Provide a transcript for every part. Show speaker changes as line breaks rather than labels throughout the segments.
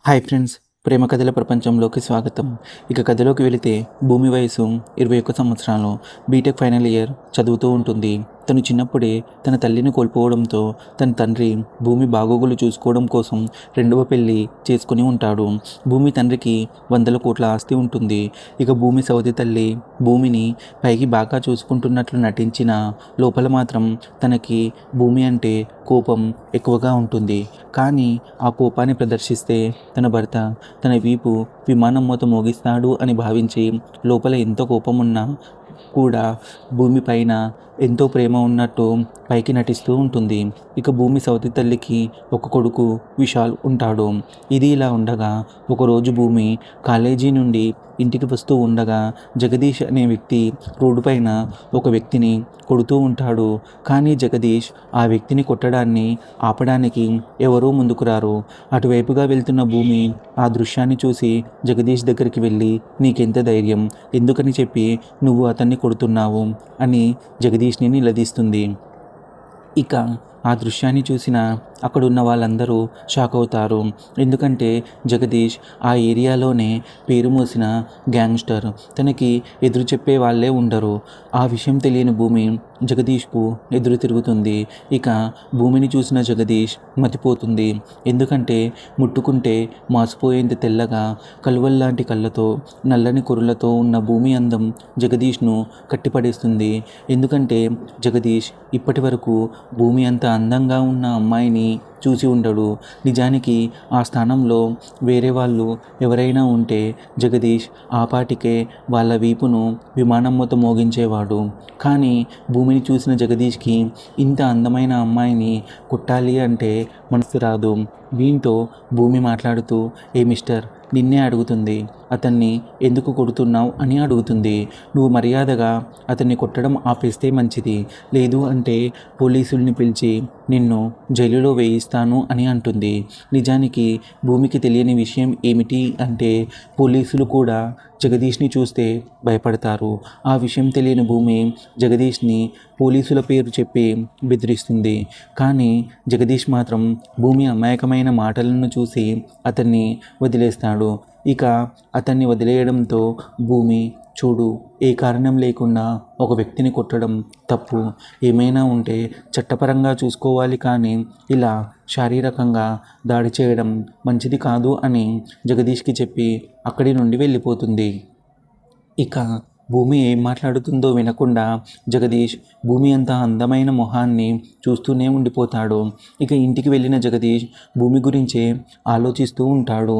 Hi friends, ప్రేమ కథల ప్రపంచంలోకి స్వాగతం. ఇక కథలోకి వెళితే భూమి వయసు 21 సంవత్సరాలు, బీటెక్ ఫైనల్ ఇయర్ చదువుతూ ఉంటుంది. తను చిన్నప్పుడే తన తల్లిని కోల్పోవడంతో తన తండ్రి భూమి బాగోగులు చూసుకోవడం కోసం రెండవ పెళ్లి చేసుకుని ఉంటాడు. భూమి తండ్రికి 100 కోట్ల ఆస్తి ఉంటుంది. ఇక భూమి సవతి తల్లి భూమిని పైకి బాగా చూసుకుంటున్నట్లు నటించిన లోపల మాత్రం తనకి భూమి అంటే కోపం ఎక్కువగా ఉంటుంది. కానీ ఆ కోపాన్ని ప్రదర్శిస్తే తన భర్త తన వీపు విమానం మూత మోగిస్తాడు అని భావించి లోపల ఎంత కోపం ఉన్నా కూడా భూమి పైన ఎంతో ప్రేమ ఉన్నట్టు పైకి నటిస్తూ ఉంటుంది. ఇక భూమి సవతి తల్లికి ఒక కొడుకు విశాల్ ఉంటాడు. ఇది ఇలా ఉండగా ఒకరోజు భూమి కాలేజీ నుండి ఇంటికి వస్తూ ఉండగా జగదీష్ అనే వ్యక్తి రోడ్డు పైన ఒక వ్యక్తిని కొడుతూ ఉంటాడు. కానీ జగదీష్ ఆ వ్యక్తిని కొట్టడాన్ని ఆపడానికి ఎవరూ ముందుకు రారు. అటువైపుగా వెళ్తున్న భూమి ఆ దృశ్యాన్ని చూసి జగదీష్ దగ్గరికి వెళ్ళి, నీకెంత ధైర్యం, ఎందుకని చెప్పి నువ్వు అతన్ని కొడుతున్నావు అని జగదీష్ని నిలదీస్తుంది. ఇక ఆ దృశ్యాన్ని చూసిన అక్కడున్న వాళ్ళందరూ షాక్ అవుతారు. ఎందుకంటే జగదీష్ ఆ ఏరియాలోనే పేరు మోసిన గ్యాంగ్స్టర్. తనకి ఎదురు చెప్పే వాళ్ళే ఉండరు. ఆ విషయం తెలియని భూమి జగదీష్కు ఎదురు తిరుగుతుంది. ఇక భూమిని చూసిన జగదీష్ మతిపోతుంది. ఎందుకంటే ముట్టుకుంటే మాసిపోయేంత తెల్లగా కలువల్లాంటి కళ్ళతో నల్లని కురులతో ఉన్న భూమి అందం జగదీష్ను కట్టిపడేస్తుంది. ఎందుకంటే జగదీష్ ఇప్పటి వరకు భూమి అంత అందంగా ఉన్న అమ్మాయిని చూసి ఉండడు. నిజానికి ఆ స్థానంలో వేరే వాళ్ళు ఎవరైనా ఉంటే జగదీష్ ఆపాటికే వాళ్ళ వీపును విమానం మొత్తం మోగించేవాడు. కానీ భూమిని చూసిన జగదీష్కి ఇంత అందమైన అమ్మాయిని కొట్టాలి అంటే మనసు రాదు. దీంతో భూమి మాట్లాడుతూ, ఏ మిస్టర్, నిన్నే అడుగుతుంది, అతన్ని ఎందుకు కొడుతున్నావు అని అడుగుతుంది. నువ్వు మర్యాదగా అతన్ని కొట్టడం ఆపేస్తే మంచిది, లేదు అంటే పోలీసుల్ని పిలిచి నిన్ను జైలులో వేయిస్తాను అని అంటుంది. నిజానికి భూమికి తెలియని విషయం ఏమిటి అంటే పోలీసులు కూడా జగదీష్ని చూస్తే భయపడతారు. ఆ విషయం తెలియని భూమి జగదీష్ని పోలీసుల పేరు చెప్పి బెదిరిస్తుంది. కానీ జగదీష్ మాత్రం భూమి అమాయకమైన మాటలను చూసి అతన్ని వదిలేస్తాడు. ఇక అతన్ని వదిలేయడంతో భూమి, చూడు, ఏ కారణం లేకుండా ఒక వ్యక్తిని కొట్టడం తప్పు, ఏమైనా ఉంటే చట్టపరంగా చూసుకోవాలి, కానీ ఇలా శారీరకంగా దాడి చేయడం మంచిది కాదు అని జగదీష్కి చెప్పి అక్కడి నుండి వెళ్ళిపోతుంది. ఇక భూమి ఏం మాట్లాడుతుందో వినకుండా జగదీష్ భూమి అంత అందమైన మొహాన్ని చూస్తూనే ఉండిపోతాడు. ఇక ఇంటికి వెళ్ళిన జగదీష్ భూమి గురించే ఆలోచిస్తూ ఉంటాడు.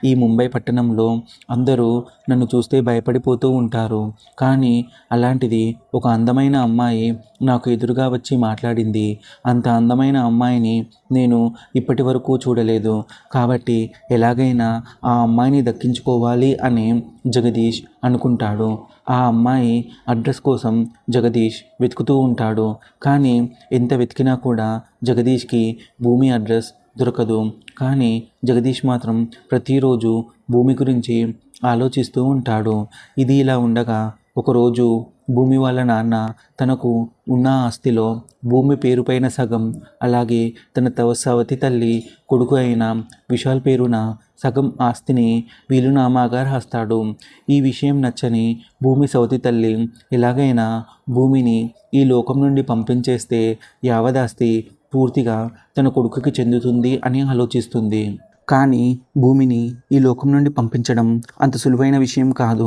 ఈ ముంబై పట్టణంలో అందరూ నన్ను చూస్తే భయపడిపోతూ ఉంటారు. కానీ అలాంటిది ఒక అందమైన అమ్మాయి నాకు ఎదురుగా వచ్చి మాట్లాడింది. అంత అందమైన అమ్మాయిని నేను ఇప్పటి వరకు చూడలేదు. కాబట్టి ఎలాగైనా ఆ అమ్మాయిని దక్కించుకోవాలి అని జగదీష్ అనుకుంటాడు. ఆ అమ్మాయి అడ్రస్ కోసం జగదీష్ వెతుకుతూ ఉంటాడు. కానీ ఎంత వెతికినా కూడా జగదీష్కి భూమి అడ్రస్ దొరకదు. కానీ జగదీష్ మాత్రం ప్రతిరోజు భూమి గురించి ఆలోచిస్తూ ఉంటాడు. ఇది ఇలా ఉండగా ఒకరోజు భూమి వాళ్ళ నాన్న తనకు ఉన్న ఆస్తిలో భూమి పేరుపైన సగం, అలాగే తన సవతి తల్లి కొడుకు అయిన విశాల్ పేరున సగం ఆస్తిని వీలునామాగా రాస్తాడు. ఈ విషయం నచ్చని భూమి సవతి తల్లి ఎలాగైనా భూమిని ఈ లోకం నుండి పంపించేస్తే యావదాస్తి పూర్తిగా తన కొడుకుకి చెందుతుంది అని ఆలోచిస్తుంది. కానీ భూమిని ఈ లోకం నుండి పంపించడం అంత సులువైన విషయం కాదు.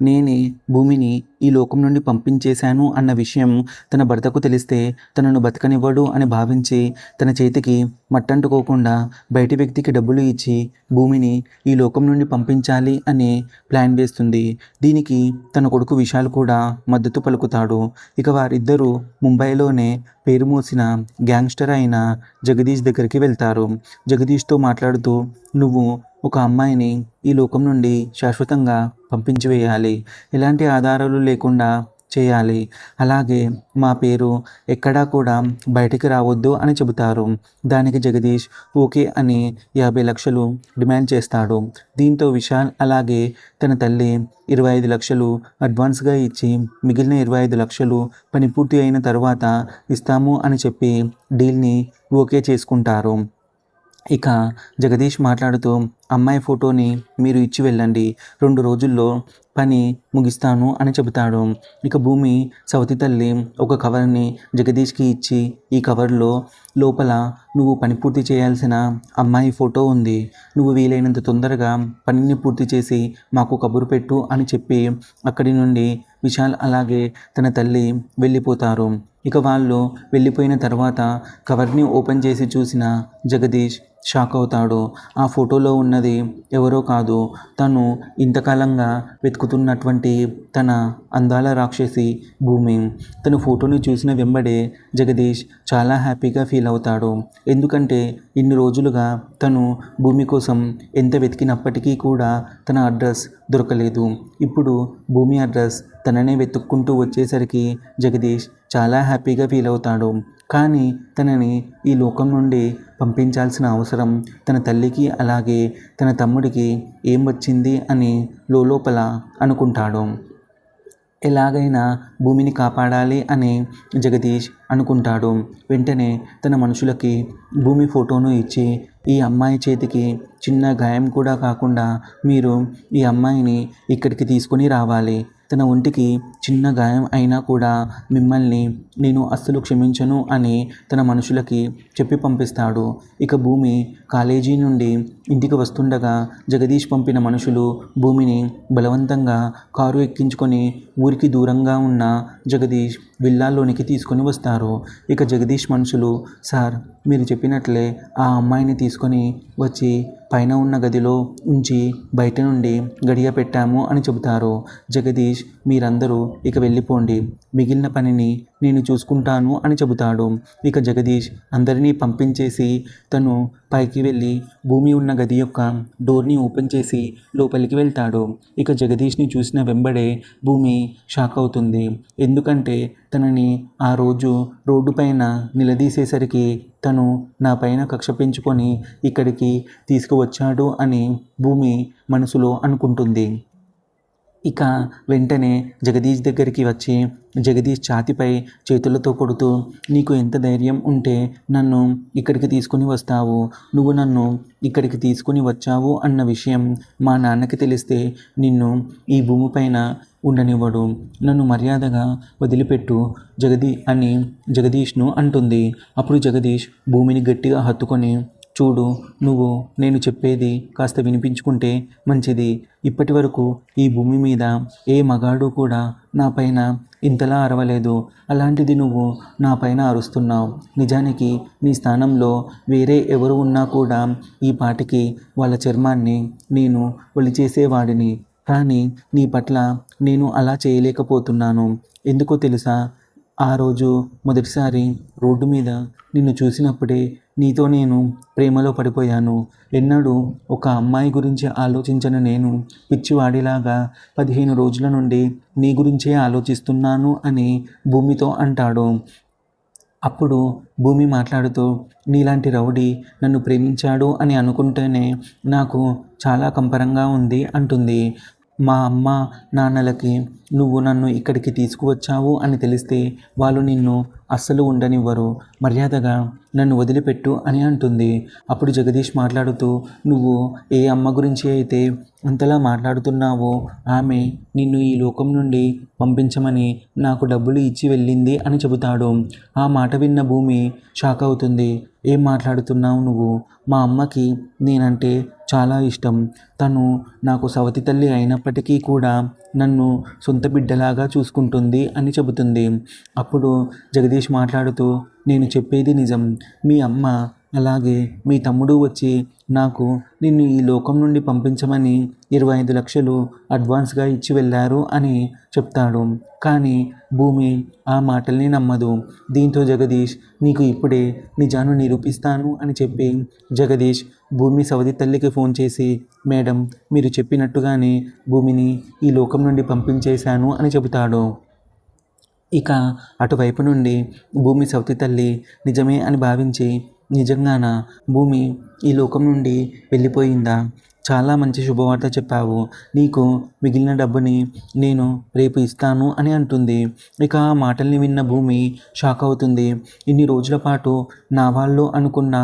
నేనే భూమిని ఈ లోకం నుండి పంపించేశాను అన్న విషయం తన భర్తకు తెలిస్తే తనను బతకనివ్వడు అని భావించి తన చేతికి మట్టంటుకోకుండా బయటి వ్యక్తికి డబ్బులు ఇచ్చి భూమిని ఈ లోకం నుండి పంపించాలి అనే ప్లాన్ వేస్తుంది. దీనికి తన కొడుకు విశాల్ కూడా మద్దతు పలుకుతాడు. ఇక వారిద్దరూ ముంబైలోనే పేరు మోసిన గ్యాంగ్స్టర్ అయిన జగదీష్ దగ్గరికి వెళ్తారు. జగదీష్తో మాట్లాడుతూ, నువ్వు ఒక అమ్మాయిని ఈ లోకం నుండి శాశ్వతంగా పంపించి వేయాలి, ఎలాంటి ఆధారాలు లేకుండా చేయాలి, అలాగే మా పేరు ఎక్కడా కూడా బయటికి రావద్దు అని చెబుతారు. దానికి జగదీష్ ఓకే అని 50 లక్షలు డిమాండ్ చేస్తాడు. దీంతో విశాల్ అలాగే తన తల్లి 25 లక్షలు అడ్వాన్స్గా ఇచ్చి మిగిలిన 25 లక్షలు పని పూర్తి అయిన తర్వాత ఇస్తాము అని చెప్పి డీల్ని ఓకే చేసుకుంటారు. ఇక జగదీష్ మాట్లాడుతూ అమ్మాయి ఫోటోని మీరు ఇచ్చి వెళ్ళండి, 2 రోజుల్లో పని ముగిస్తాను అని చెబుతాడు. ఇక భూమి సవతి తల్లి ఒక కవర్ని జగదీష్కి ఇచ్చి, ఈ కవర్లో లోపల నువ్వు పని పూర్తి చేయాల్సిన అమ్మాయి ఫోటో ఉంది, నువ్వు వీలైనంత తొందరగా పనిని పూర్తి చేసి మాకు కబురు పెట్టు అని చెప్పి అక్కడి నుండి విశాల్ అలాగే తన తల్లి వెళ్ళిపోతారు. ఇక వాళ్ళు వెళ్ళిపోయిన తర్వాత కవర్ని ఓపెన్ చేసి చూసిన జగదీష్ షాక్ అవుతాడు. ఆ ఫోటోలో ఉన్నది ఎవరో కాదు, తను ఇంతకాలంగా వెతుకుతున్నటువంటి తన అందాల రాక్షసి భూమి. తను ఫోటోని చూసిన వెంబడే జగదీష్ చాలా హ్యాపీగా ఫీల్ అవుతాడు. ఎందుకంటే ఇన్ని రోజులుగా తను భూమి కోసం ఎంత వెతికినప్పటికీ కూడా తన అడ్రస్ దొరకలేదు. ఇప్పుడు భూమి అడ్రస్ తననే వెతుక్కుంటూ వచ్చేసరికి జగదీష్ చాలా హ్యాపీగా ఫీల్ అవుతాడు. కానీ తనని ఈ లోకం నుండి పంపించాల్సిన అవసరం తన తల్లికి అలాగే తన తమ్ముడికి ఏం వచ్చింది అని లోపల అనుకుంటాడు. ఎలాగైనా భూమిని కాపాడాలి అని జగదీష్ అనుకుంటాడు. వెంటనే తన మనుషులకి భూమి ఫోటోను ఇచ్చి, ఈ అమ్మాయి చేతికి చిన్న గాయం కూడా కాకుండా మీరు ఈ అమ్మాయిని ఇక్కడికి తీసుకొని రావాలి, తన ఒంటికి చిన్న గాయం అయినా కూడా మిమ్మల్ని నేను అస్సలు క్షమించను అని తన మనుషులకి చెప్పి పంపిస్తాడు. ఇక భూమి కాలేజీ నుండి ఇంటికి వస్తుండగా జగదీష్ పంపిన మనుషులు భూమిని బలవంతంగా కారు ఎక్కించుకొని ఊరికి దూరంగా ఉన్న జగదీష్ విల్లాలోనికి తీసుకొని వస్తారు. ఇక జగదీష్ మనుషులు, సార్ మీరు చెప్పినట్లే ఆ అమ్మాయిని తీసుకొని వచ్చి పైన ఉన్న గదిలో ఉంచి బయట నుండి గడియ పెట్టాము అని చెబుతారు. జగదీష్ మీరందరూ ఇక వెళ్ళిపోండి, మిగిలిన పనిని నేను చూసుకుంటాను అని చెబుతాడు. ఇక జగదీష్ అందరినీ పంపించేసి తను పైకి వెళ్ళి భూమి ఉన్న గది యొక్క డోర్ని ఓపెన్ చేసి లోపలికి వెళ్తాడు. ఇక జగదీష్ని చూసిన వెంబడే భూమి షాక్ అవుతుంది. ఎందుకంటే తనని ఆ రోజు రోడ్డు పైన నిలదీసేసరికి తను నా పైన కక్ష పెంచుకొని ఇక్కడికి తీసుకువచ్చాడు అని భూమి మనసులో అనుకుంటుంది. ఇక వెంటనే జగదీష్ దగ్గరికి వచ్చి జగదీష్ ఛాతీపై చేతులతో కొడుతూ, నీకు ఎంత ధైర్యం ఉంటే నన్ను ఇక్కడికి తీసుకుని వస్తావు, నువ్వు నన్ను ఇక్కడికి తీసుకుని వచ్చావు అన్న విషయం మా నాన్నకి తెలిస్తే నిన్ను ఈ భూమిపైన ఉండనివ్వడు, నన్ను మర్యాదగా వదిలిపెట్టు అని జగదీష్ను అంటుంది. అప్పుడు జగదీష్ భూమిని గట్టిగా హత్తుకొని, చూడు నువ్వు నేను చెప్పేది కాస్త వినిపించుకుంటే మంచిది, ఇప్పటి వరకు ఈ భూమి మీద ఏ మగాడు కూడా నా పైన ఇంతలా అరవలేదు, అలాంటిది నువ్వు నా పైన అరుస్తున్నావు. నిజానికి నీ స్థానంలో వేరే ఎవరు ఉన్నా కూడా ఈ పాటికి వాళ్ళ చర్మాన్ని నేను ఒలిచేసేవాడిని, కానీ నీ పట్ల నేను అలా చేయలేకపోతున్నాను. ఎందుకో తెలుసా, ఆ రోజు మొదటిసారి రోడ్డు మీద నిన్ను చూసినప్పుడే నీతో నేను ప్రేమలో పడిపోయాను. ఎన్నడూ ఒక అమ్మాయి గురించి ఆలోచించని నేను పిచ్చివాడిలాగా 15 రోజుల నుండి నీ గురించే ఆలోచిస్తున్నాను అని భూమితో అంటాడు. అప్పుడు భూమి మాట్లాడుతూ, నీలాంటి రౌడీ నన్ను ప్రేమించాడు అని అనుకుంటేనే నాకు చాలా కంపరంగా ఉంది అంటుంది. మా అమ్మ నాన్నలకి నువ్వు నన్ను ఇక్కడికి తీసుకువచ్చావు అని తెలిస్తే వాళ్ళు నిన్ను అస్సలు ఉండనివ్వరు, మర్యాదగా నన్ను వదిలిపెట్టు అని అంటుంది. అప్పుడు జగదీష్ మాట్లాడుతూ, నువ్వు ఏ అమ్మ గురించి అయితే అంతలా మాట్లాడుతున్నావో ఆమె నిన్ను ఈ లోకం నుండి పంపించమని నాకు డబ్బులు ఇచ్చి వెళ్ళింది అని చెబుతాడు. ఆ మాట విన్న భూమి షాక్ అవుతుంది. ఏం మాట్లాడుతున్నావు నువ్వు, మా అమ్మకి నేనంటే చాలా ఇష్టం, తను నాకు సవతి తల్లి అయినప్పటికీ కూడా నన్ను సొంత బిడ్డలాగా చూసుకుంటుంది అని చెబుతుంది. అప్పుడు జగదీష్ మాట్లాడుతూ, నేను చెప్పేది నిజం, మీ అమ్మ అలాగే మీ తమ్ముడు వచ్చి నాకు నిన్ను ఈ లోకం నుండి పంపించమని 25 లక్షలు అడ్వాన్స్గా ఇచ్చి వెళ్ళారు అని చెప్తాడు. కానీ భూమి ఆ మాటల్ని నమ్మదు. దీంతో జగదీష్ నీకు ఇప్పుడే నిజాన్ని నిరూపిస్తాను అని చెప్పి జగదీష్ భూమి సవతి తల్లికి ఫోన్ చేసి, మేడం మీరు చెప్పినట్టుగానే భూమిని ఈ లోకం నుండి పంపించేశాను అని చెబుతాడు. ఇక అటువైపు నుండి భూమి సవతి తల్లి నిజమే అని భావించి, నిజంగానా భూమి ఈ లోకం నుండి వెళ్ళిపోయిందా, చాలా మంచి శుభవార్త చెప్పావు. నీకు మిగిలిన డబ్బుని నేను రేపు ఇస్తాను అని అంటుంది. ఇక ఆ మాటల్ని విన్న భూమి షాక్ అవుతుంది. ఇన్ని రోజుల పాటు నా వాళ్ళు అనుకున్న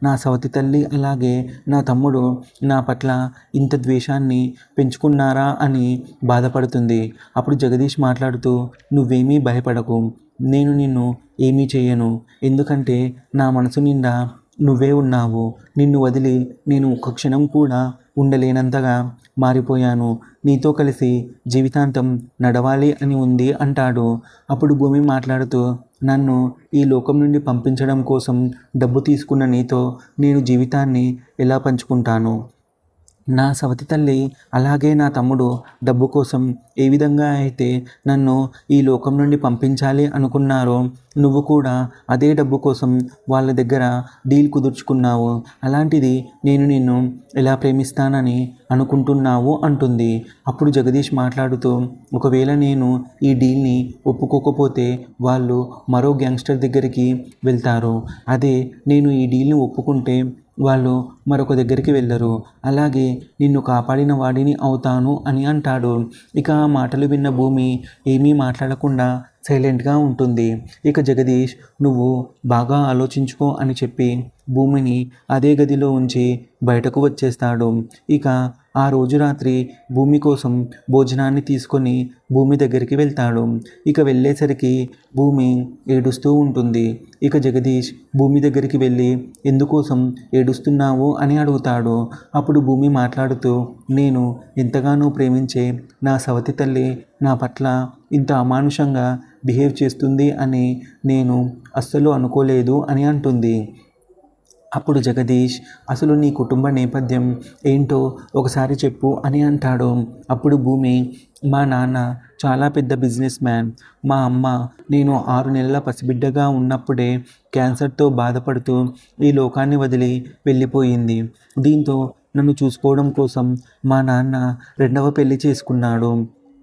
నా సవతి తల్లి అలాగే నా తమ్ముడు నా పట్ల ఇంత ద్వేషాన్ని పెంచుకున్నారా అని బాధపడుతుంది. అప్పుడు జగదీష్ మాట్లాడుతూ, నువ్వేమీ భయపడకు, నేను నిన్ను ఏమీ చేయను. ఎందుకంటే నా మనసు నిండా నువ్వే ఉన్నావు. నిన్ను వదిలి నేను ఒక్క క్షణం కూడా ఉండలేనంతగా మారిపోయాను. నీతో కలిసి జీవితాంతం నడవాలి అని ఉంది అంటాడు. అప్పుడు భూమి మాట్లాడుతూ, నన్ను ఈ లోకం నుండి పంపించడం కోసం డబ్బు తీసుకున్న నీతో నేను జీవితాన్ని ఎలా పంచుకుంటాను? నా సవతి తల్లి అలాగే నా తమ్ముడు డబ్బు కోసం ఏ విధంగా అయితే నన్ను ఈ లోకం నుండి పంపించాలి అనుకున్నారో నువ్వు కూడా అదే డబ్బు కోసం వాళ్ళ దగ్గర డీల్ కుదుర్చుకున్నావు. అలాంటిది నేను నిన్ను ఎలా ప్రేమిస్తానని అనుకుంటున్నావు అంటుంది. అప్పుడు జగదీష్ మాట్లాడుతూ, ఒకవేళ నేను ఈ డీల్ని ఒప్పుకోకపోతే వాళ్ళు మరో గ్యాంగ్స్టర్ దగ్గరికి వెళ్తారు. అదే నేను ఈ డీల్ని ఒప్పుకుంటే వాళ్ళు మరొక దగ్గరికి వెళ్ళరు. అలాగే నిన్ను కాపాడిన వాడిని అవుతాను అని అంటాడు. ఇక ఆ మాటలు విన్న భూమి ఏమీ మాట్లాడకుండా సైలెంట్గా ఉంటుంది. ఇక జగదీష్, నువ్వు బాగా ఆలోచించుకో అని చెప్పి భూమిని అదే గదిలో ఉంచి బయటకు వచ్చేస్తాడు. ఇక ఆ రోజు రాత్రి భూమి కోసం భోజనాన్ని తీసుకొని భూమి దగ్గరికి వెళ్తాడు. ఇక వెళ్ళేసరికి భూమి ఏడుస్తూ ఉంటుంది. ఇక జగదీష్ భూమి దగ్గరికి వెళ్ళి ఎందుకోసం ఏడుస్తున్నావు అని అడుగుతాడు. అప్పుడు భూమి మాట్లాడుతూ, నేను ఎంతగానో ప్రేమించే నా సవతి తల్లి నా పట్ల ఇంత అమానుషంగా బిహేవ్ చేస్తుంది అని నేను అస్సలు అనుకోలేదు అని అంటుంది. అప్పుడు జగదీష్, అసలు నీ కుటుంబ నేపథ్యం ఏంటో ఒకసారి చెప్పు అని అంటాడు. అప్పుడు భూమి, మా నాన్న చాలా పెద్ద బిజినెస్ మ్యాన్. మా అమ్మ నేను 6 నెలల పసిబిడ్డగా ఉన్నప్పుడే క్యాన్సర్తో బాధపడుతూ ఈ లోకాన్ని వదిలి వెళ్ళిపోయింది. దీంతో నన్ను చూసుకోవడం కోసం మా నాన్న 2వ పెళ్లి చేసుకున్నాడు.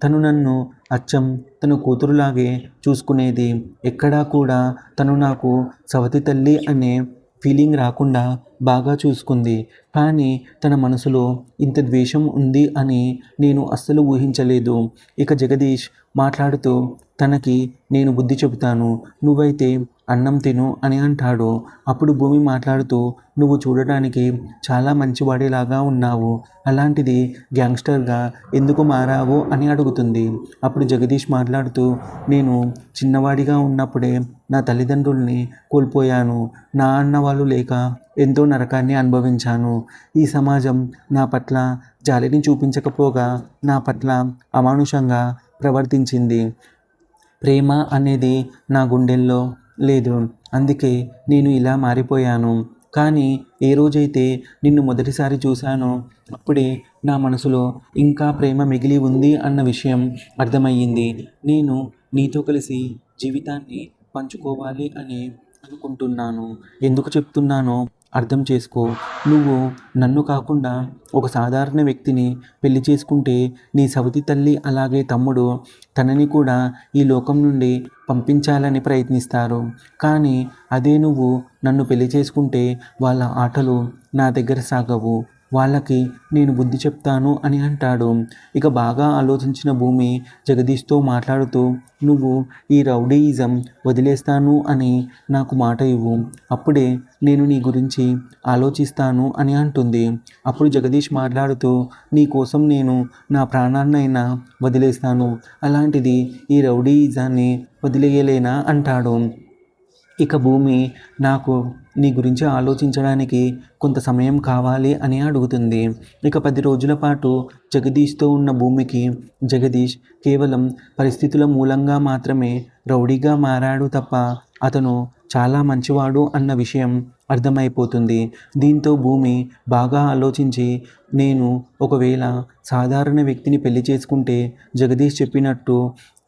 తను నన్ను అచ్చం తన కూతురులాగే చూసుకునేది. ఎక్కడా కూడా తను నాకు సవతి తల్లి అనే ఫీలింగ్ రాకుండా బాగా చూసుకుంది. కానీ తన మనసులో ఇంత ద్వేషం ఉంది అని నేను అస్సలు ఊహించలేదు. ఇక జగదీష్ మాట్లాడుతూ, తనకి నేను బుద్ధి చెబుతాను, నువ్వైతే అన్నం తిను అని అంటాడు. అప్పుడు భూమి మాట్లాడుతూ, నువ్వు చూడటానికి చాలా మంచివాడిలాగా ఉన్నావు, అలాంటిది గ్యాంగ్స్టర్గా ఎందుకు మారావు అని అడుగుతుంది. అప్పుడు జగదీష్ మాట్లాడుతూ, నేను చిన్నవాడిగా ఉన్నప్పుడే నా తల్లిదండ్రుల్ని కోల్పోయాను. నా అన్న వాళ్ళు లేక ఎంతో నరకాన్ని అనుభవించాను. ఈ సమాజం నా పట్ల జాలిని చూపించకపోగా నా పట్ల అమానుషంగా ప్రవర్తించింది. ప్రేమ అనేది నా గుండెల్లో లేదు. అందుకే నేను ఇలా మారిపోయాను. కానీ ఏ రోజైతే నిన్ను మొదటిసారి చూశానో అప్పుడే నా మనసులో ఇంకా ప్రేమ మిగిలి ఉంది అన్న విషయం అర్థమయ్యింది. నేను నీతో కలిసి జీవితాన్ని పంచుకోవాలి అని అనుకుంటున్నాను. ఎందుకు చెప్తున్నానో అర్థం చేసుకో. నువ్వు నన్ను కాకుండా ఒక సాధారణ వ్యక్తిని పెళ్లి చేసుకుంటే నీ సవతి తల్లి అలాగే తమ్ముడు తనని కూడా ఈ లోకం నుండి పంపించాలని ప్రయత్నిస్తారు. కానీ అదే నువ్వు నన్ను పెళ్లి చేసుకుంటే వాళ్ళ ఆటలు నా దగ్గర సాగవు. వాళ్ళకి నేను బుద్ధి చెప్తాను అని అంటాడు. ఇక బాగా ఆలోచించిన భూమి జగదీష్తో మాట్లాడుతూ, నువ్వు ఈ రౌడీయిజం వదిలేస్తాను అని నాకు మాట ఇవ్వు, అప్పుడే నేను నీ గురించి ఆలోచిస్తాను అని అంటుంది. అప్పుడు జగదీష్ మాట్లాడుతూ, నీ కోసం నేను నా ప్రాణాన్నైనా వదిలేస్తాను, అలాంటిది ఈ రౌడీయిజాన్ని వదిలేయలేనా అంటాడు. ఇక భూమి, నాకు నీ గురించి ఆలోచించడానికి కొంత సమయం కావాలి అని అడుగుతుంది. ఇక 10 రోజుల పాటు జగదీష్తో ఉన్న భూమికి జగదీష్ కేవలం పరిస్థితుల మూలంగా మాత్రమే రౌడీగా మారాడు తప్ప అతను చాలా మంచివాడు అన్న విషయం అర్థమైపోతుంది. దీంతో భూమి బాగా ఆలోచించి, నేను ఒకవేళ సాధారణ వ్యక్తిని పెళ్లి చేసుకుంటే జగదీష్ చెప్పినట్టు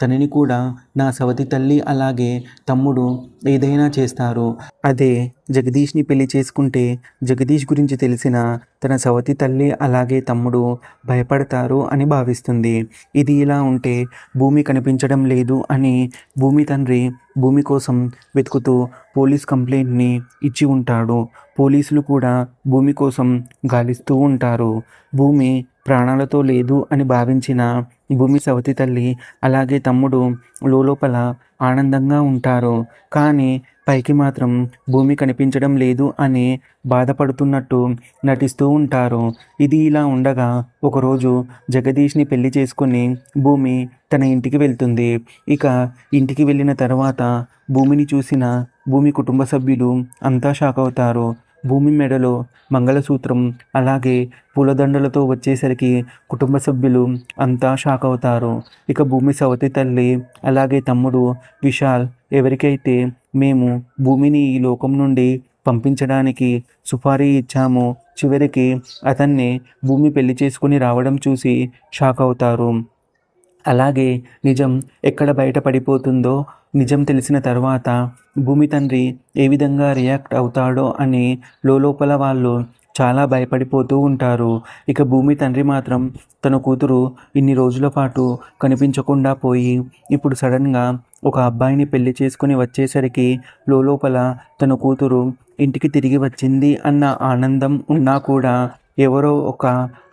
తనని కూడా నా సవతి తల్లి అలాగే తమ్ముడు ఏదైనా చేస్తారు. అదే జగదీష్ని పెళ్లి చేసుకుంటే జగదీష్ గురించి తెలిసిన తన సవతి తల్లి అలాగే తమ్ముడు భయపడతారు అని భావిస్తుంది. ఇది ఇలా ఉంటే భూమి కనిపించడం లేదు అని భూమి తండ్రి భూమి కోసం వెతుకుతూ పోలీస్ కంప్లైంట్ని ఇచ్చి ఉంటాడు. పోలీసులు కూడా భూమి కోసం గాలిస్తూ ఉంటారు. భూమి ప్రాణాలతో లేదు అని భావించిన భూమి సవతి తల్లి అలాగే తమ్ముడు లోపల ఆనందంగా ఉంటారు. కానీ పైకి మాత్రం భూమి కనిపించడం లేదు అని బాధపడుతున్నట్టు నటిస్తూ ఉంటారు. ఇది ఇలా ఉండగా ఒకరోజు జగదీష్ని పెళ్లి చేసుకుని భూమి తన ఇంటికి వెళ్తుంది. ఇక ఇంటికి వెళ్ళిన తర్వాత భూమిని చూసిన భూమి కుటుంబ సభ్యులు అంతా షాక్ అవుతారు. భూమి మెడలో మంగళసూత్రం అలాగే పూలదండలతో వచ్చేసరికి కుటుంబ సభ్యులు అంతా షాక్ అవుతారు. ఇక భూమి సవతి తల్లి అలాగే తమ్ముడు విశాల్ ఎవరికైతే మేము భూమిని ఈ లోకం నుండి పంపించడానికి సుపారీ ఇచ్చామో చివరికి అతన్ని భూమి పెళ్లి చేసుకుని రావడం చూసి షాక్ అవుతారు. అలాగే నిజం ఎక్కడ బయటపడిపోతుందో నిజం తెలిసిన తర్వాత భూమి తండ్రి ఏ విధంగా రియాక్ట్ అవుతాడో అని లోపల వాళ్ళు చాలా భయపడిపోతూ ఉంటారు. ఇక భూమి తండ్రి మాత్రం తన కూతురు ఇన్ని రోజుల పాటు కనిపించకుండా పోయి ఇప్పుడు సడన్గా ఒక అబ్బాయిని పెళ్లి చేసుకుని వచ్చేసరికి లోపల తన కూతురు ఇంటికి తిరిగి వచ్చింది అన్న ఆనందం ఉన్నా కూడా ఎవరో ఒక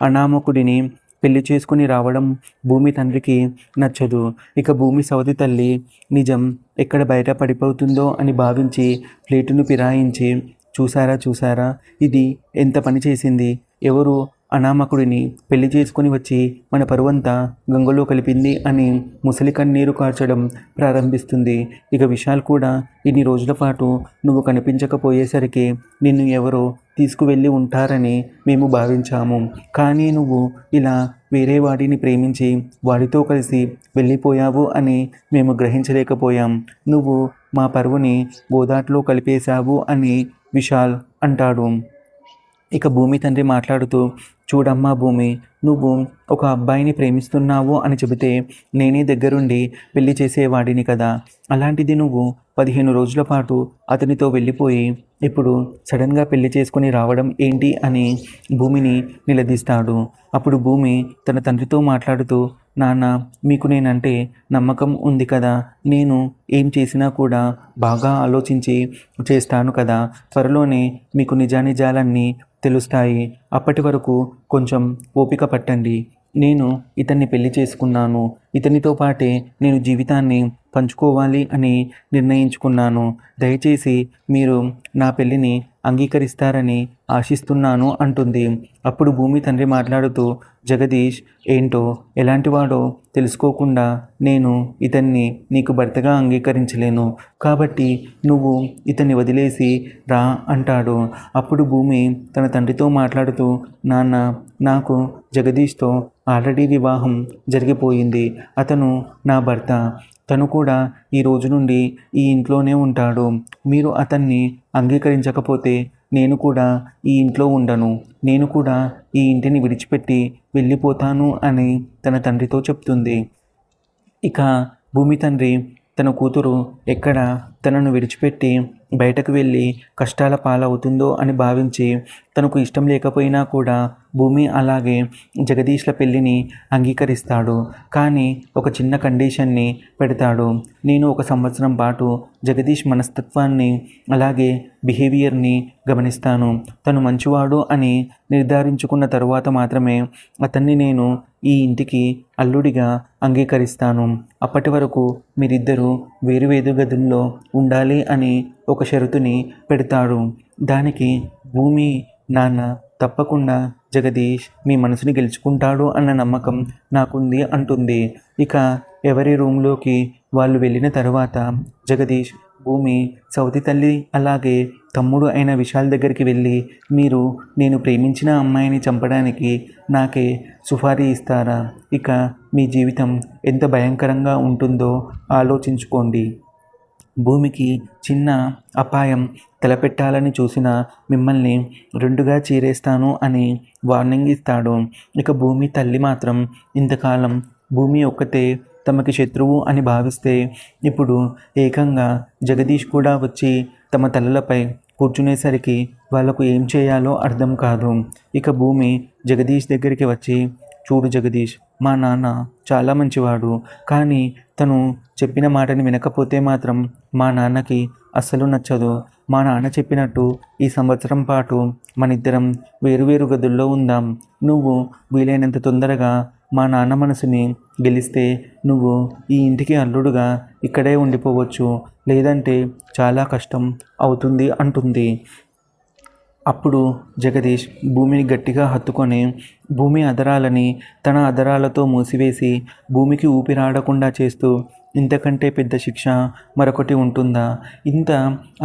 అనామకుడిని పెళ్లి చేసుకుని రావడం భూమి తండ్రికి నచ్చదు. ఇక భూమి సవతి తల్లి నిజం ఎక్కడ బయట పడిపోతుందో అని భావించి ప్లేటును ఫిరాయించి చూసారా ఇది ఎంత పని చేసింది, ఎవరు అనామకుడిని పెళ్లి చేసుకుని వచ్చి మన పరువంతా గంగలో కలిపింది అని ముసలి కన్నీరు కార్చడం ప్రారంభిస్తుంది. ఇక విశాల్ కూడా ఇన్ని రోజుల పాటు నువ్వు కనిపించకపోయేసరికి నిన్ను ఎవరో తీసుకువెళ్ళి ఉంటారని మేము భావించాము. కానీ నువ్వు ఇలా వేరే వాడిని ప్రేమించి వాడితో కలిసి వెళ్ళిపోయావు అని మేము గ్రహించలేకపోయాం. నువ్వు మా పరువుని గోదాట్లో కలిపేశావు అని విశాల్ అంటాడు. ఇక భూమి తండ్రి మాట్లాడుతూ చూడమ్మా భూమి, నువ్వు ఒక అబ్బాయిని ప్రేమిస్తున్నావు అని చెబితే నేనే దగ్గరుండి పెళ్లి చేసేవాడిని కదా. అలాంటిది నువ్వు 15 రోజుల పాటు అతనితో వెళ్ళిపోయి ఇప్పుడు సడన్గా పెళ్లి చేసుకుని రావడం ఏంటి అని భూమిని నిలదీస్తాడు. అప్పుడు భూమి తన తండ్రితో మాట్లాడుతూ నాన్న, మీకు నేనంటే నమ్మకం ఉంది కదా, నేను ఏం చేసినా కూడా బాగా ఆలోచించి చేస్తాను కదా, త్వరలోనే మీకు నిజానిజాలన్నీ తెలుస్తాయి, అప్పటి వరకు కొంచెం ఓపిక పట్టండి. నేను ఇతన్ని పెళ్లి చేసుకున్నాను, ఇతనితో పాటే నేను జీవితాన్ని పంచుకోవాలి అని నిర్ణయించుకున్నాను. దయచేసి మీరు నా పెళ్ళిని అంగీకరిస్తారని ఆశిస్తున్నాను అంటుంది. అప్పుడు భూమి తండ్రి మాట్లాడుతూ జగదీష్ ఏంటో ఎలాంటివాడో తెలుసుకోకుండా నేను ఇతన్ని నీకు భర్తగా అంగీకరించలేను, కాబట్టి నువ్వు ఇతన్ని వదిలేసి రా అంటాడు. అప్పుడు భూమి తన తండ్రితో మాట్లాడుతూ నాన్న, నాకు జగదీష్తో ఆల్రెడీ వివాహం జరిగిపోయింది, అతను నా భర్త, తను కూడా ఈ రోజు నుండి ఈ ఇంట్లోనే ఉంటాడు. మీరు అతన్ని అంగీకరించకపోతే నేను కూడా ఈ ఇంట్లో ఉండను, నేను కూడా ఈ ఇంటిని విడిచిపెట్టి వెళ్ళిపోతాను అని తన తండ్రితో చెప్తుంది. ఇక భూమి తండ్రి తన కూతురు ఎక్కడ తనను విడిచిపెట్టి బయటకు వెళ్ళి కష్టాల పాలవుతుందో అని భావించి తనకు ఇష్టం లేకపోయినా కూడా భూమి అలాగే జగదీష్ల పెళ్ళిని అంగీకరిస్తాడు. కానీ ఒక చిన్న కండిషన్ని పెడతాడు. నేను 1 సంవత్సరం పాటు జగదీష్ మనస్తత్వాన్ని అలాగే బిహేవియర్ని గమనిస్తాను. తను మంచివాడు అని నిర్ధారించుకున్న తరువాత మాత్రమే అతన్ని నేను ఈ ఇంటికి అల్లుడిగా అంగీకరిస్తాను. అప్పటి వరకు మీరిద్దరూ వేరువేరు గదుల్లో ఉండాలి అని ఒక షరతుని పెడతాడు. దానికి భూమి నాన్న తప్పకుండా జగదీష్ మీ మనసుని గెలుచుకుంటాడు అన్న నమ్మకం నాకుంది అంటుంది. ఇక ఎవరి రూమ్లోకి వాళ్ళు వెళ్ళిన తర్వాత జగదీష్ భూమి సవతి తల్లి అలాగే తమ్ముడు అయిన విశాల్ దగ్గరికి వెళ్ళి మీరు నేను ప్రేమించిన అమ్మాయిని చంపడానికి నాకే సుపారీ ఇస్తారా? ఇక మీ జీవితం ఎంత భయంకరంగా ఉంటుందో ఆలోచించుకోండి. భూమికి చిన్న అపాయం తలపెట్టాలని చూసిన మిమ్మల్ని 2గా చీరేస్తాను అని వార్నింగ్ ఇస్తాడు. ఇక భూమి తల్లి మాత్రం ఇంతకాలం భూమి ఒక్కతే తమకి శత్రువు అని భావిస్తే ఇప్పుడు ఏకంగా జగదీష్ కూడా వచ్చి తమ తలలపై కూర్చునేసరికి వాళ్లకు ఏం చేయాలో అర్థం కాదు. ఇక భూమి జగదీష్ దగ్గరికి వచ్చి చూడు జగదీష్, మా నాన్న చాలా మంచివాడు, కానీ తను చెప్పిన మాటని వినకపోతే మాత్రం మా నాన్నకి అస్సలు నచ్చదు. మా నాన్న చెప్పినట్టు ఈ సంవత్సరం పాటు మనిద్దరం వేరువేరు గదుల్లో ఉందాం. నువ్వు వీలైనంత తొందరగా మా నాన్న మనసుని గెలిస్తే నువ్వు ఈ ఇంటికి అల్లుడుగా ఇక్కడే ఉండిపోవచ్చు. లేదంటే చాలా కష్టం అవుతుంది అంటుంది. అప్పుడు జగదీష్ భూమిని గట్టిగా హత్తుకొని భూమి అధరాలని తన అధరాలతో మూసివేసి భూమికి ఊపిరాడకుండా చేస్తూ, ఇంతకంటే పెద్ద శిక్ష మరొకటి ఉంటుందా? ఇంత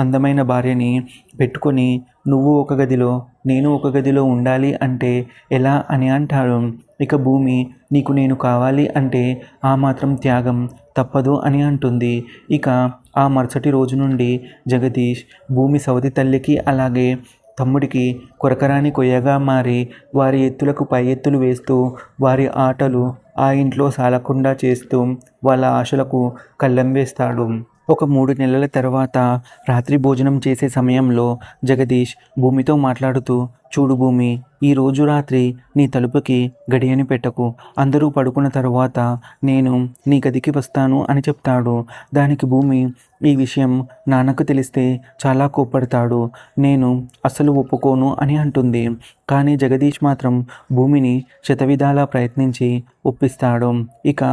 అందమైన భార్యని పెట్టుకొని నువ్వు ఒక గదిలో నేను ఒక గదిలో ఉండాలి అంటే ఎలా అని అంటాడు. ఇక భూమి నీకు నేను కావాలి అంటే ఆ మాత్రం త్యాగం తప్పదు అని అంటుంది. ఇక ఆ మరుసటి రోజు నుండి జగదీష్ భూమి సవతి తల్లికి అలాగే తమ్ముడికి కొరకరాని కొయ్యగా మారి వారి ఎత్తులకు పై ఎత్తులు వేస్తూ వారి ఆటలు ఆ ఇంట్లో సాలకుండా చేస్తూ వాళ్ళ ఆశలకు కళ్ళెం వేస్తాడు. ఒక 3 నెలల తర్వాత రాత్రి భోజనం చేసే సమయంలో జగదీష్ భూమితో మాట్లాడుతూ, చూడు భూమి, ఈరోజు రాత్రి నీ తలుపుకి గడియని పెట్టకు. అందరూ పడుకున్న తరువాత నేను నీ గదికి వస్తాను అని చెప్తాడు. దానికి భూమి ఈ విషయం నాన్నకు తెలిస్తే చాలా కోప్పడతాడు, నేను అస్సలు ఒప్పుకోను అని అంటుంది. కానీ జగదీష్ మాత్రం భూమిని శతవిధాలా ప్రయత్నించి ఒప్పిస్తాడు. ఇక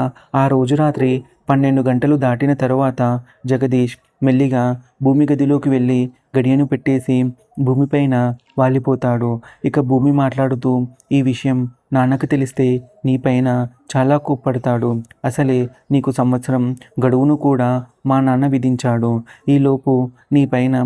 ఆ రోజు రాత్రి 12 గంటలు దాటిన తరువాత జగదీష్ మెల్లిగా భూమి గదిలోకి వెళ్ళి గడియను పెట్టేసి భూమిపైన వాలిపోతాడు. ఇక భూమి మాట్లాడుతూ, ఈ విషయం నాన్నకు తెలిస్తే నీపైన చాలా కోప్పడతాడు. అసలే నీకు సంవత్సరం గడువును కూడా మా నాన్న విధించాడు. ఈలోపు నీపైన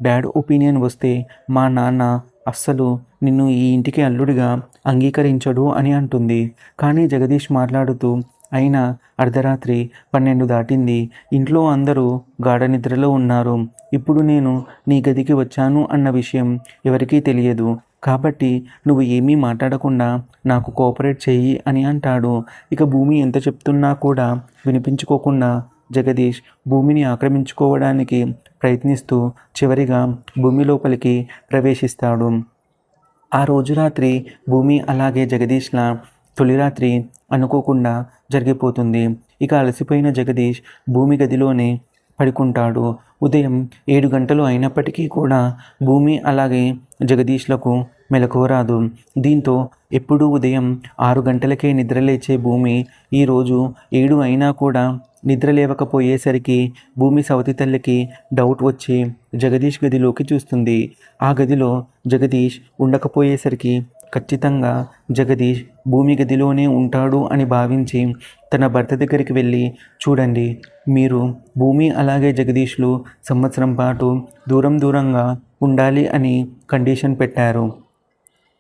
బ్యాడ్ ఒపీనియన్ వస్తే మా నాన్న అస్సలు నిన్ను ఈ ఇంటికి అల్లుడిగా అంగీకరించడు అని అంటుంది. కానీ జగదీష్ మాట్లాడుతూ, అయినా అర్ధరాత్రి 12 దాటింది. ఇంట్లో అందరూ గాఢ నిద్రలో ఉన్నారు. ఇప్పుడు నేను నీ గదికి వచ్చాను అన్న విషయం ఎవరికీ తెలియదు. కాబట్టి నువ్వు ఏమీ మాట్లాడకుండా నాకు కోఆపరేట్ చెయ్యి అని అంటాడు. ఇక భూమి ఎంత చెప్తున్నా కూడా వినిపించుకోకుండా జగదీష్ భూమిని ఆక్రమించుకోవడానికి ప్రయత్నిస్తూ చివరిగా భూమి లోపలికి ప్రవేశిస్తాడు. ఆ రోజు రాత్రి భూమి అలాగే జగదీష్లా తొలి రాత్రి అనుకోకుండా జరిగిపోతుంది. ఇక అలసిపోయిన జగదీష్ భూమి గదిలోనే పడుకుంటాడు. ఉదయం 7 గంటలు అయినప్పటికీ కూడా భూమి అలాగే జగదీష్లకు మెలకువ రాదు. దీంతో ఎప్పుడూ ఉదయం 6 గంటలకే నిద్రలేచే భూమి ఈరోజు 7 అయినా కూడా నిద్ర లేవకపోయేసరికి భూమి సవతి తల్లికి డౌట్ వచ్చి జగదీష్ గదిలోకి చూస్తుంది. ఆ గదిలో జగదీష్ ఉండకపోయేసరికి ఖచ్చితంగా జగదీష్ భూమి గదిలోనే ఉంటాడు అని భావించి తన భర్త దగ్గరికి వెళ్ళి, చూడండి, మీరు భూమి అలాగే జగదీష్లు సంవత్సరం పాటు దూరంగా ఉండాలి అని కండిషన్ పెట్టారు.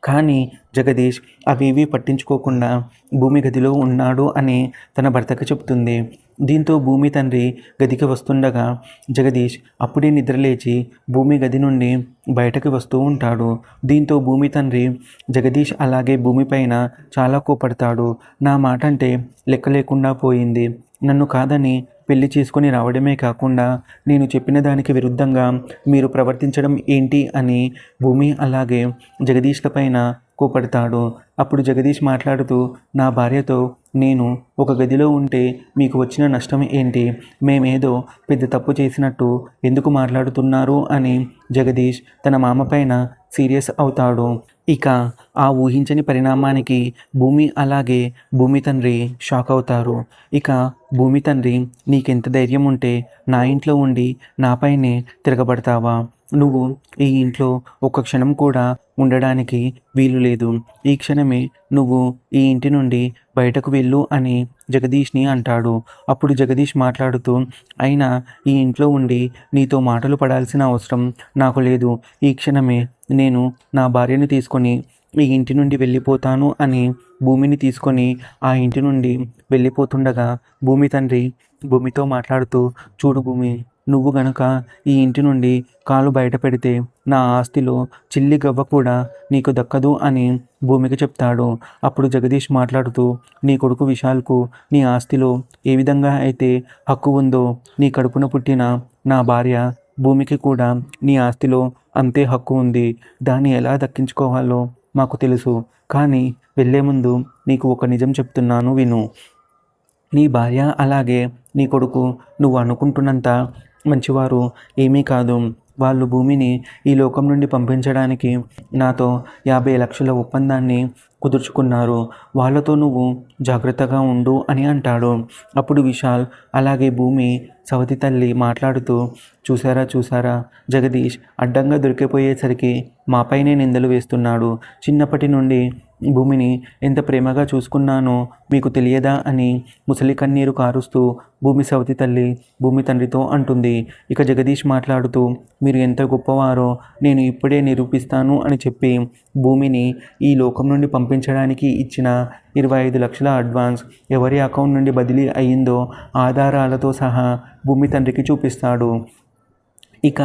కానీ జగదీష్ అవేవీ పట్టించుకోకుండా భూమి గదిలో ఉన్నాడు అని తన భర్తకు చెప్తుంది. దీంతో భూమి తండ్రి గదికి వస్తుండగా జగదీష్ అప్పుడే నిద్రలేచి భూమి గది నుండి బయటకు వస్తూ ఉంటాడు. దీంతో భూమి తండ్రి జగదీష్ అలాగే భూమిపైన చాలా కోపడతాడు. నా మాట అంటే లెక్క లేకుండా పోయింది. నన్ను కాదని పెళ్లి చేసుకొని రావడమే కాకుండా నేను చెప్పిన దానికి విరుద్ధంగా మీరు ప్రవర్తించడం ఏంటి అని భూమి అలాగే జగదీష్ల పైన కోపడతాడు. అప్పుడు జగదీష్ మాట్లాడుతూ, నా భార్యతో నేను ఒక గదిలో ఉంటే మీకు వచ్చిన నష్టం ఏంటి? మేమేదో పెద్ద తప్పు చేసినట్టు ఎందుకు మాట్లాడుతున్నారు అని జగదీష్ తన మామ పైన సీరియస్ అవుతాడు. ఇక ఆ ఊహించని పరిణామానికి భూమి అలాగే భూమి తండ్రి షాక్ అవుతారు. ఇక భూమి తండ్రి, నీకెంత ధైర్యం ఉంటే నా ఇంట్లో ఉండి నాపైనే తిరగబడతావా? నువ్వు ఈ ఇంట్లో ఒక్క క్షణం కూడా ఉండడానికి వీలు లేదు. ఈ క్షణమే నువ్వు ఈ ఇంటి నుండి బయటకు వెళ్ళు అని జగదీష్ని అంటాడు. అప్పుడు జగదీష్ మాట్లాడుతూ, అయినా ఈ ఇంట్లో ఉండి నీతో మాటలు పడాల్సిన అవసరం నాకు లేదు. ఈ క్షణమే నేను నా భార్యను తీసుకొని ఈ ఇంటి నుండి వెళ్ళిపోతాను అని భూమిని తీసుకొని ఆ ఇంటి నుండి వెళ్ళిపోతుండగా భూమి తండ్రి భూమితో మాట్లాడుతూ, చూడు భూమి, నువ్వు గనక ఈ ఇంటి నుండి కాలు బయట పెడితే నా ఆస్తిలో చిల్లి గవ్వ కూడా నీకు దక్కదు అని భూమికి చెప్తాడు. అప్పుడు జగదీష్ మాట్లాడుతూ, నీ కొడుకు విశాల్కు నీ ఆస్తిలో ఏ విధంగా అయితే హక్కు ఉందో నీ కడుపున పుట్టిన నా భార్య భూమికి కూడా నీ ఆస్తిలో అంతే హక్కు ఉంది. దాన్ని ఎలా దక్కించుకోవాలో మాకు తెలుసు. కానీ వెళ్ళే ముందు నీకు ఒక నిజం చెప్తున్నాను, విను. నీ భార్య అలాగే నీ కొడుకు నువ్వు అనుకుంటున్నంత మంచివారు ఏమీ కాదు. వాళ్ళు భూమిని ఈ లోకం నుండి పంపించడానికి నాతో 50 లక్షల ఒప్పందాన్ని కుదుర్చుకున్నారు. వాళ్ళతో నువ్వు జాగ్రత్తగా ఉండు అని అంటాడు. అప్పుడు విశాల్ అలాగే భూమి సవతి తల్లి మాట్లాడుతూ చూసారా జగదీష్ అడ్డంగా దొరికిపోయేసరికి మాపైనే నిందలు వేస్తున్నాడు. చిన్నప్పటి నుండి భూమిని ఎంత ప్రేమగా చూసుకున్నానో మీకు తెలియదా అని ముసలి కన్నీరు కారుస్తూ భూమి సవతి తల్లి భూమి తండ్రితో అంటుంది. ఇక జగదీష్ మాట్లాడుతూ మీరు ఎంత గొప్పవారో నేను ఇప్పుడే నిరూపిస్తాను అని చెప్పి భూమిని ఈ లోకం నుండి పంపించడానికి ఇచ్చిన 25 లక్షల అడ్వాన్స్ ఎవరి అకౌంట్ నుండి బదిలీ అయ్యిందో ఆధారాలతో సహా భూమి తండ్రికి చూపిస్తాడు. ఇక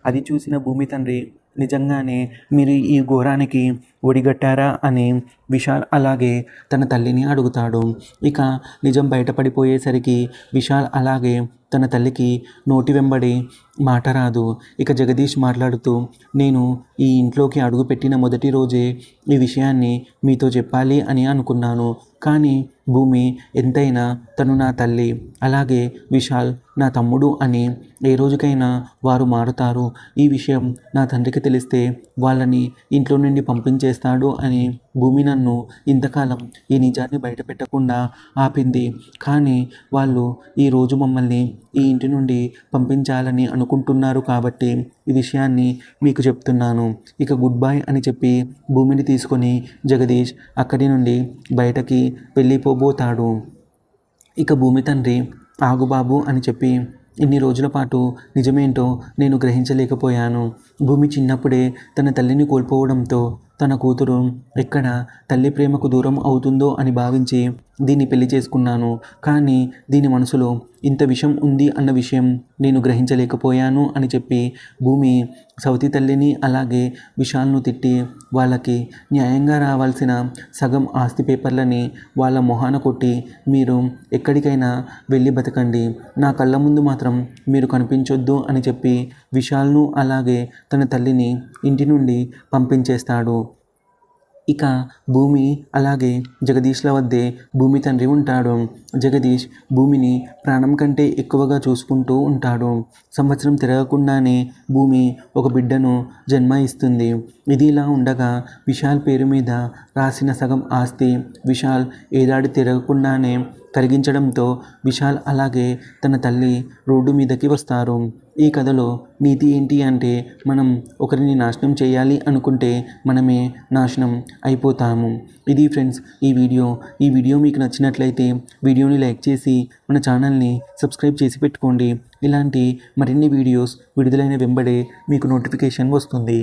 అది చూసిన భూమి తండ్రి నిజంగానే మీరు ఈ ఘోరానికి ఒడిగట్టారా అని విశాల్ అలాగే తన తల్లిని అడుగుతాడు. ఇక నిజం బయటపడిపోయేసరికి విశాల్ అలాగే తన తల్లికి నోటి వెంబడి మాట రాదు. ఇక జగదీష్ మాట్లాడుతూ నేను ఈ ఇంట్లోకి అడుగుపెట్టిన మొదటి రోజే ఈ విషయాన్ని మీతో చెప్పాలి అని అనుకున్నాను. కానీ భూమి ఎంతైనా తను నా తల్లి, అలాగే విశాల్ నా తమ్ముడు అని ఏ రోజుకైనా వారు మారుతారు. ఈ విషయం నా తండ్రికి తెలిస్తే వాళ్ళని ఇంట్లో నుండి పంపించేస్తాడు అని భూమి నన్ను ఇంతకాలం ఈ నిజాన్ని బయట పెట్టకుండా ఆపింది. కానీ వాళ్ళు ఈరోజు మమ్మల్ని ఈ ఇంటి నుండి పంపించాలని అనుకుంటున్నారు కాబట్టి ఈ విషయాన్ని మీకు చెప్తున్నాను. ఇక గుడ్ బై అని చెప్పి భూమిని తీసుకొని జగదీష్ అక్కడి నుండి బయటకి వెళ్ళిపోబోతాడు. ఇక భూమి తండ్రి ఆగు బాబు అని చెప్పి ఇన్ని రోజుల పాటు నిజమేంటో నేను గ్రహించలేకపోయాను. భూమి చిన్నప్పుడే తన తల్లిని కోల్పోవడంతో తన కూతురు ఎక్కడ తల్లి ప్రేమకు దూరం అవుతుందో అని భావించి దీన్ని పెళ్లి చేసుకున్నాను. కానీ దీని మనసులో ఇంత విషం ఉంది అన్న విషయం నేను గ్రహించలేకపోయాను అని చెప్పి భూమి సవతి తల్లిని అలాగే విశాల్ను తిట్టి వాళ్ళకి న్యాయంగా రావాల్సిన సగం ఆస్తి పేపర్లని వాళ్ళ మొహాన కొట్టి మీరు ఎక్కడికైనా వెళ్ళి బతకండి, నా కళ్ళ ముందు మాత్రం మీరు కనిపించొద్దు అని చెప్పి విశాల్ను అలాగే తన తల్లిని ఇంటి నుండి పంపించేస్తాడు. ఇక భూమి అలాగే జగదీష్ల వద్దే భూమి తండ్రి ఉంటాడు. జగదీష్ భూమిని ప్రాణం కంటే ఎక్కువగా చూసుకుంటూ ఉంటాడు. సంవత్సరం తిరగకుండానే భూమి ఒక బిడ్డను జన్మ ఇస్తుంది. ఇది ఇలా ఉండగా విశాల్ పేరు మీద రాసిన సగం ఆస్తి విశాల్ ఏడాది తిరగకుండానే కరిగించడంతో విశాల్ అలాగే తన తల్లి రోడ్డు మీదకి వస్తారు. ఈ కథలో నీతి ఏంటి అంటే మనం ఒకరిని నాశనం చేయాలి అనుకుంటే మనమే నాశనం అయిపోతాము. ఇది ఫ్రెండ్స్ ఈ వీడియో మీకు నచ్చినట్లయితే వీడియోని లైక్ చేసి మన ఛానల్ని సబ్స్క్రైబ్ చేసి పెట్టుకోండి. ఇలాంటి మరిన్ని వీడియోస్ విడుదలైన వెంబడే మీకు నోటిఫికేషన్ వస్తుంది.